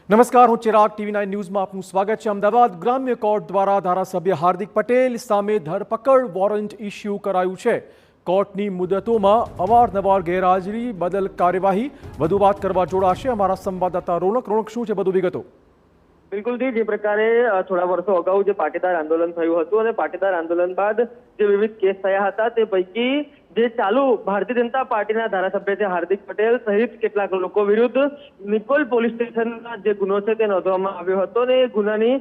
નમસ્કાર, હું ચિરાગ TV9 ન્યૂઝમાં આપનું સ્વાગત છે। અમદાવાદ ગ્રામ્ય કોર્ટ દ્વારા ધારાસભ્ય હાર્દિક પટેલ સામે ધરપકડ વોરંટ ઇસ્યુ કરાયું છે। કોર્ટની મુદતોમાં અવારનવાર ગેરહાજરી બદલ કાર્યવાહી। વધુ વાત કરવા જોડાશે અમારા સંવાદદાતા રોનક। શું છે વધુ વિગતો? બિલકુલ જી, જે પ્રકારે થોડા વર્ષો અગાઉ જે પાટીદાર આંદોલન થયું હતું અને પાટીદાર આંદોલન બાદ જે વિવિધ કેસ થયા હતા તે પૈકી જે ચાલુ ભારતીય જનતા પાર્ટીના ધારાસભ્ય છે હાર્દિક પટેલ સહિત કેટલાક લોકો વિરુદ્ધ નિકોલ પોલીસ સ્ટેશનમાં જે ગુનો છે તે નોંધવામાં આવ્યો હતો અને એ ગુનાની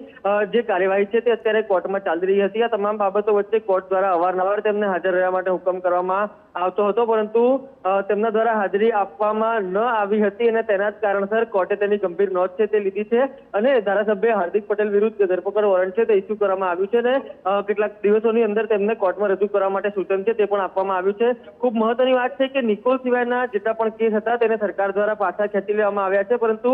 જે કાર્યવાહી છે તે અત્યારે કોર્ટમાં ચાલી રહી હતી। આ તમામ બાબતો વચ્ચે કોર્ટ દ્વારા અવારનવાર તેમને હાજર રહેવા માટે હુકમ કરવામાં આવતો હતો, પરંતુ તેમના દ્વારા હાજરી આપવામાં ન આવી હતી અને તેના જ કારણસર કોર્ટે તેની ગંભીર નોંધ છે તે લીધી છે અને ધારાસભ્ય હાર્દિક પટેલ વિરુદ્ધ ધરપકડ વોરંટ છે તે ઇસ્યુ કરવામાં આવ્યું છે અને કેટલાક દિવસોની અંદર તેમને કોર્ટમાં રજૂ કરવા માટે સૂચન છે તે પણ આપવામાં આવ્યું છે। ખૂબ મહત્વની વાત છે કે નિકોલ સિવાયના જેટલા પણ કેસ હતા તેને સરકાર દ્વારા પાછા ખેંચી લેવામાં આવ્યા છે, પરંતુ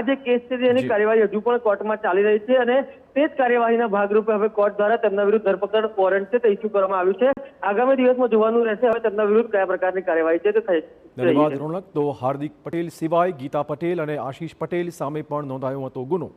જે કેસ છે તેની કાર્યવાહી હજુ પણ કોર્ટમાં ચાલી રહી છે અને તે જ કાર્યવાહીના ભાગરૂપે હવે કોર્ટ દ્વારા તેમના વિરુદ્ધ ધરપકડ વોરંટ છે તે ઇસ્યુ કરવામાં આવ્યું છે। આગામી દિવસમાં જોવાનું રહેશે હવે તેમના વિરુદ્ધ કયા પ્રકારની કાર્યવાહી છે તે થઈ। ધન્યવાદ રોનક। તો હાર્દિક પટેલ સિવાય ગીતા પટેલ અને આશીષ પટેલ સામે પણ નોંધાયો હતો ગુનો।